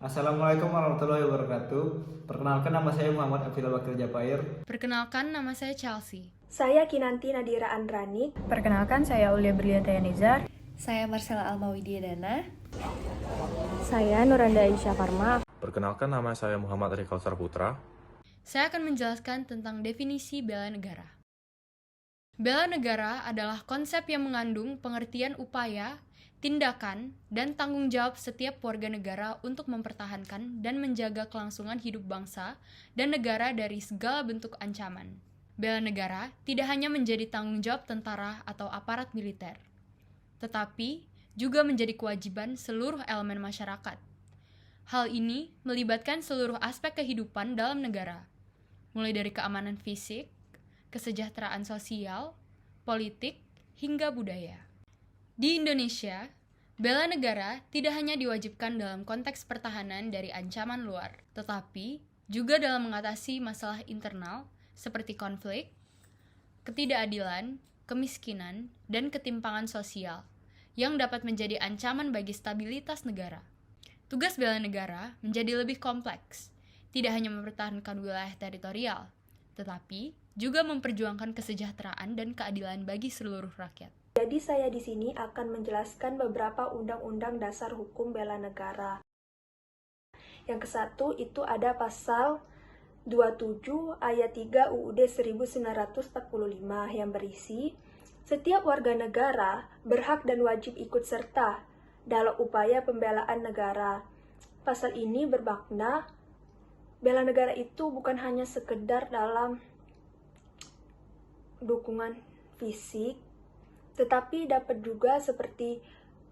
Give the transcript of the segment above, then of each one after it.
Assalamualaikum warahmatullahi wabarakatuh. Perkenalkan, nama saya Muhammad Afila Bakir Japair. Perkenalkan, nama saya Chelsea. Saya Kinanti Nadira Andranik. Perkenalkan, saya Aulia Berliantaya Nizar. Saya Marcella Almawidiadana. Saya Nuranda Aisyah Farma. Perkenalkan, nama saya Muhammad Rikausar Putra. Saya akan menjelaskan tentang definisi bela negara. Bela negara adalah konsep yang mengandung pengertian upaya, tindakan, dan tanggung jawab setiap warga negara untuk mempertahankan dan menjaga kelangsungan hidup bangsa dan negara dari segala bentuk ancaman. Bela negara tidak hanya menjadi tanggung jawab tentara atau aparat militer, tetapi juga menjadi kewajiban seluruh elemen masyarakat. Hal ini melibatkan seluruh aspek kehidupan dalam negara, mulai dari keamanan fisik, kesejahteraan sosial, politik, hingga budaya. Di Indonesia, bela negara tidak hanya diwajibkan dalam konteks pertahanan dari ancaman luar, tetapi juga dalam mengatasi masalah internal seperti konflik, ketidakadilan, kemiskinan, dan ketimpangan sosial yang dapat menjadi ancaman bagi stabilitas negara. Tugas bela negara menjadi lebih kompleks, tidak hanya mempertahankan wilayah teritorial, tetapi juga memperjuangkan kesejahteraan dan keadilan bagi seluruh rakyat. Jadi saya di sini akan menjelaskan beberapa undang-undang dasar hukum bela negara. Yang ke-1 itu ada pasal 27 ayat 3 UUD 1945 yang berisi, setiap warga negara berhak dan wajib ikut serta dalam upaya pembelaan negara. Pasal ini bermakna bela negara itu bukan hanya sekedar dalam dukungan fisik, tetapi dapat juga seperti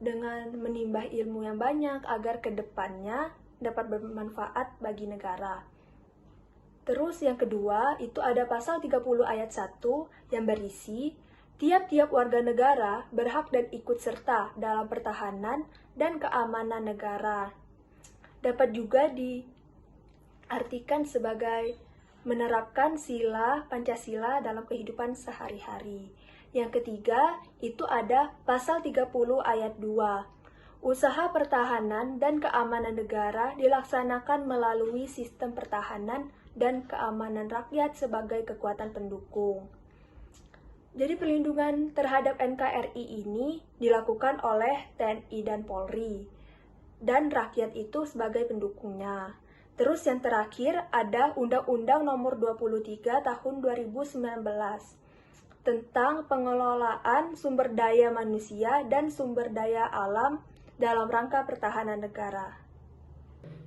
dengan menimba ilmu yang banyak agar kedepannya dapat bermanfaat bagi negara. Terus yang kedua, itu ada pasal 30 ayat 1 yang berisi, tiap-tiap warga negara berhak dan ikut serta dalam pertahanan dan keamanan negara. Dapat juga diartikan sebagai menerapkan sila Pancasila dalam kehidupan sehari-hari. Yang ketiga, itu ada pasal 30 ayat 2. Usaha pertahanan dan keamanan negara dilaksanakan melalui sistem pertahanan dan keamanan rakyat sebagai kekuatan pendukung. Jadi perlindungan terhadap NKRI ini dilakukan oleh TNI dan Polri, dan rakyat itu sebagai pendukungnya. Terus yang terakhir ada Undang-Undang Nomor 23 Tahun 2019 tentang pengelolaan sumber daya manusia dan sumber daya alam dalam rangka pertahanan negara.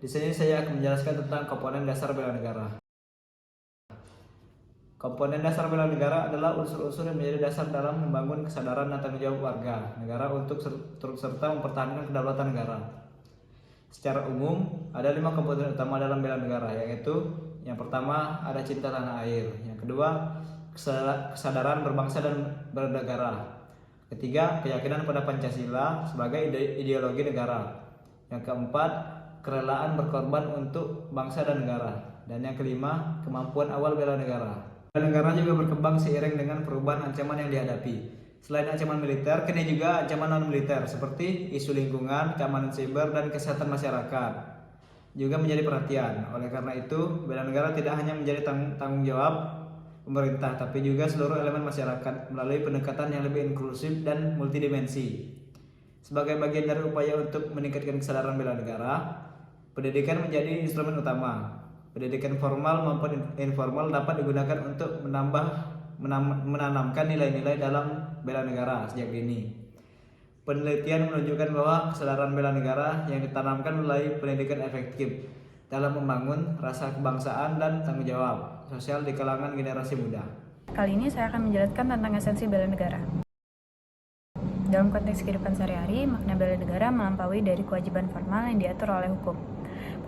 Di sini saya akan menjelaskan tentang komponen dasar bela negara. Komponen dasar bela negara adalah unsur-unsur yang menjadi dasar dalam membangun kesadaran dan tanggung jawab warga negara untuk turut serta mempertahankan kedaulatan negara. Secara umum, ada 5 komponen utama dalam bela negara, yaitu yang pertama ada cinta tanah air, yang kedua kesadaran berbangsa dan bernegara, ketiga keyakinan pada Pancasila sebagai ideologi negara, yang keempat kerelaan berkorban untuk bangsa dan negara, dan yang kelima kemampuan awal bela negara. Bela negara juga berkembang seiring dengan perubahan ancaman yang dihadapi. Selain ancaman militer, kini juga ancaman non-militer seperti isu lingkungan, keamanan siber, dan kesehatan masyarakat juga menjadi perhatian. Oleh karena itu, bela negara tidak hanya menjadi tanggung jawab pemerintah, tapi juga seluruh elemen masyarakat melalui pendekatan yang lebih inklusif dan multidimensi. Sebagai bagian dari upaya untuk meningkatkan kesadaran bela negara, pendidikan menjadi instrumen utama. Pendidikan formal maupun informal dapat digunakan untuk menanamkan nilai-nilai dalam bela negara sejak dini. Penelitian menunjukkan bahwa kesadaran bela negara yang ditanamkan melalui pendidikan efektif dalam membangun rasa kebangsaan dan tanggung jawab sosial di kalangan generasi muda. Kali ini saya akan menjelaskan tentang esensi bela negara. Dalam konteks kehidupan sehari-hari, makna bela negara melampaui dari kewajiban formal yang diatur oleh hukum.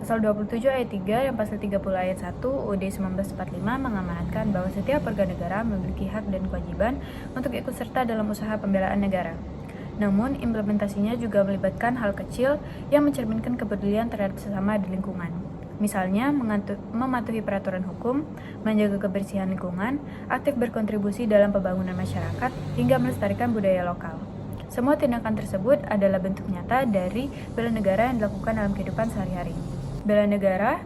Pasal 27 ayat 3 dan pasal 30 ayat 1 UUD 1945 mengamanatkan bahwa setiap warga negara memiliki hak dan kewajiban untuk ikut serta dalam usaha pembelaan negara. Namun, implementasinya juga melibatkan hal kecil yang mencerminkan kepedulian terhadap sesama di lingkungan. Misalnya, mematuhi peraturan hukum, menjaga kebersihan lingkungan, aktif berkontribusi dalam pembangunan masyarakat, hingga melestarikan budaya lokal. Semua tindakan tersebut adalah bentuk nyata dari bela negara yang dilakukan dalam kehidupan sehari-hari. Bela negara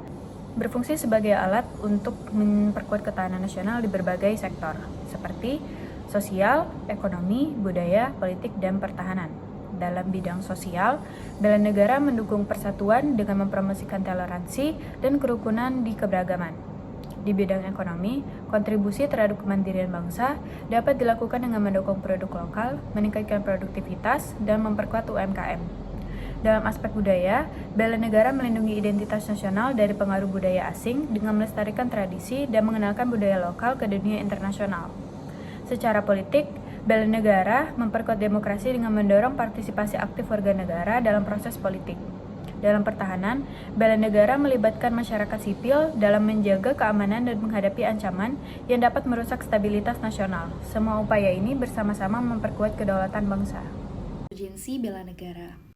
berfungsi sebagai alat untuk memperkuat ketahanan nasional di berbagai sektor, seperti sosial, ekonomi, budaya, politik, dan pertahanan. Dalam bidang sosial, bela negara mendukung persatuan dengan mempromosikan toleransi dan kerukunan di keberagaman. Di bidang ekonomi, kontribusi terhadap kemandirian bangsa dapat dilakukan dengan mendukung produk lokal, meningkatkan produktivitas, dan memperkuat UMKM. Dalam aspek budaya, bela negara melindungi identitas nasional dari pengaruh budaya asing dengan melestarikan tradisi dan mengenalkan budaya lokal ke dunia internasional. Secara politik, bela negara memperkuat demokrasi dengan mendorong partisipasi aktif warga negara dalam proses politik. Dalam pertahanan, bela negara melibatkan masyarakat sipil dalam menjaga keamanan dan menghadapi ancaman yang dapat merusak stabilitas nasional. Semua upaya ini bersama-sama memperkuat kedaulatan bangsa. Urgensi bela negara.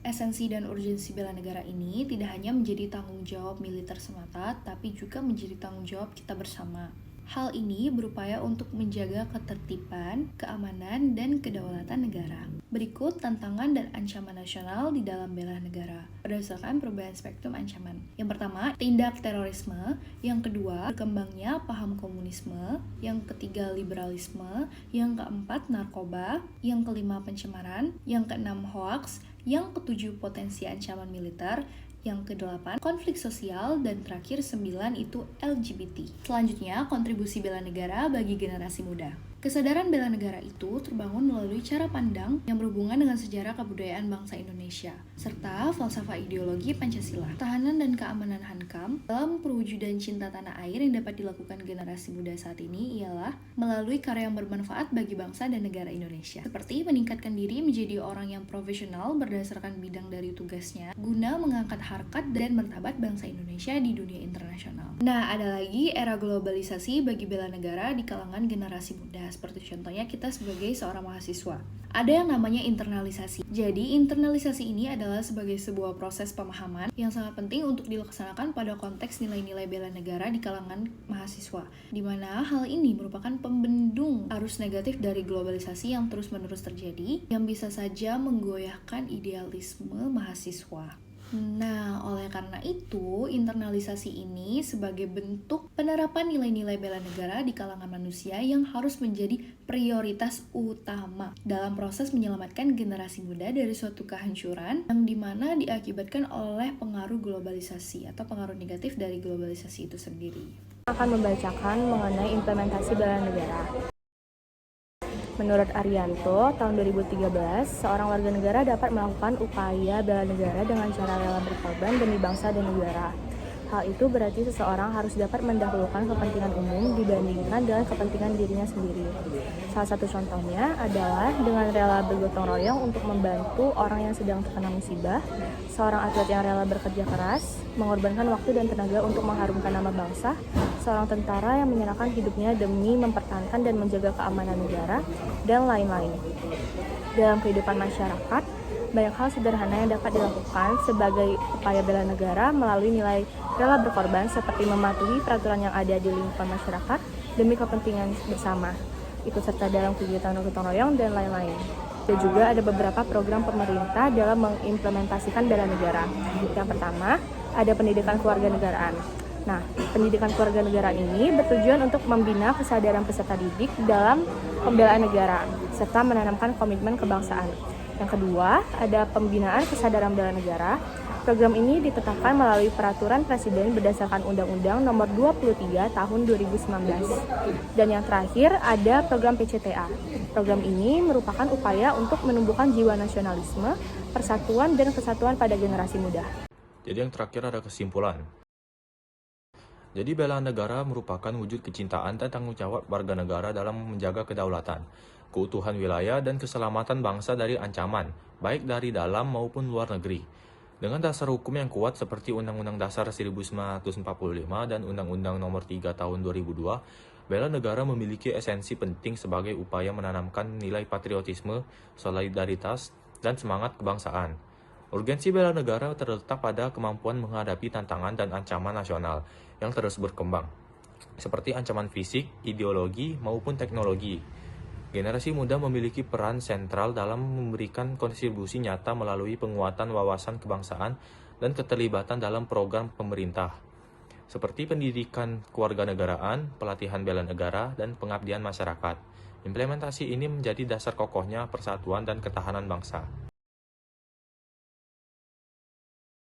Esensi dan urgensi bela negara ini tidak hanya menjadi tanggung jawab militer semata, tapi juga menjadi tanggung jawab kita bersama. Hal ini berupaya untuk menjaga ketertiban, keamanan, dan kedaulatan negara. Berikut tantangan dan ancaman nasional di dalam bela negara berdasarkan perubahan spektrum ancaman. Yang pertama, tindak terorisme. Yang kedua, berkembangnya paham komunisme. Yang ketiga, liberalisme. Yang keempat, narkoba. Yang kelima, pencemaran. Yang keenam, hoaks. Yang ketujuh, potensi ancaman militer. Yang kedelapan, konflik sosial, dan terakhir 9 itu LGBT. Selanjutnya, kontribusi bela negara bagi generasi muda. Kesadaran bela negara itu terbangun melalui cara pandang yang berhubungan dengan sejarah kebudayaan bangsa Indonesia, serta falsafah ideologi Pancasila. Tahanan dan keamanan Hankam dalam perwujudan cinta tanah air yang dapat dilakukan generasi muda saat ini ialah melalui karya yang bermanfaat bagi bangsa dan negara Indonesia, seperti meningkatkan diri menjadi orang yang profesional berdasarkan bidang dari tugasnya, guna mengangkat harkat dan martabat bangsa Indonesia di dunia internasional. Nah, ada lagi era globalisasi bagi bela negara di kalangan generasi muda. Seperti contohnya kita sebagai seorang mahasiswa. Ada yang namanya internalisasi. Jadi, internalisasi ini adalah sebagai sebuah proses pemahaman yang sangat penting untuk dilaksanakan pada konteks nilai-nilai bela negara di kalangan mahasiswa, di mana hal ini merupakan pembendung arus negatif dari globalisasi yang terus-menerus terjadi, yang bisa saja menggoyahkan idealisme mahasiswa. Nah, oleh karena itu, internalisasi ini sebagai bentuk penerapan nilai-nilai bela negara di kalangan manusia yang harus menjadi prioritas utama dalam proses menyelamatkan generasi muda dari suatu kehancuran yang dimana diakibatkan oleh pengaruh globalisasi atau pengaruh negatif dari globalisasi itu sendiri. Akan membacakan mengenai implementasi bela negara. Menurut Arianto, tahun 2013, seorang warga negara dapat melakukan upaya bela negara dengan cara rela berkorban demi bangsa dan negara. Hal itu berarti seseorang harus dapat mendahulukan kepentingan umum dibandingkan dengan kepentingan dirinya sendiri. Salah satu contohnya adalah dengan rela bergotong royong untuk membantu orang yang sedang terkena musibah, seorang atlet yang rela bekerja keras, mengorbankan waktu dan tenaga untuk mengharumkan nama bangsa, seorang tentara yang menyerahkan hidupnya demi mempertahankan dan menjaga keamanan negara, dan lain-lain. Dalam kehidupan masyarakat, banyak hal sederhana yang dapat dilakukan sebagai upaya bela negara melalui nilai rela berkorban seperti mematuhi peraturan yang ada di lingkungan masyarakat demi kepentingan bersama, ikut serta dalam kegiatan gotong royong, dan lain-lain. Dan juga ada beberapa program pemerintah dalam mengimplementasikan bela negara. Yang pertama, ada pendidikan kewarganegaraan. Nah, pendidikan kewarganegaraan ini bertujuan untuk membina kesadaran peserta didik dalam pembelaan negara, serta menanamkan komitmen kebangsaan. Yang kedua, ada pembinaan kesadaran bela negara. Program ini ditetapkan melalui Peraturan Presiden berdasarkan Undang-Undang Nomor 23 Tahun 2019. Dan yang terakhir, ada program PCTA. Program ini merupakan upaya untuk menumbuhkan jiwa nasionalisme, persatuan, dan kesatuan pada generasi muda. Jadi yang terakhir ada kesimpulan. Jadi bela negara merupakan wujud kecintaan dan tanggung jawab warga negara dalam menjaga kedaulatan, keutuhan wilayah, dan keselamatan bangsa dari ancaman, baik dari dalam maupun luar negeri. Dengan dasar hukum yang kuat seperti Undang-Undang Dasar 1945 dan Undang-Undang Nomor 3 Tahun 2002, bela negara memiliki esensi penting sebagai upaya menanamkan nilai patriotisme, solidaritas, dan semangat kebangsaan. Urgensi bela negara terletak pada kemampuan menghadapi tantangan dan ancaman nasional yang terus berkembang, seperti ancaman fisik, ideologi, maupun teknologi. Generasi muda memiliki peran sentral dalam memberikan kontribusi nyata melalui penguatan wawasan kebangsaan dan keterlibatan dalam program pemerintah, seperti pendidikan kewarganegaraan, pelatihan bela negara, dan pengabdian masyarakat. Implementasi ini menjadi dasar kokohnya persatuan dan ketahanan bangsa.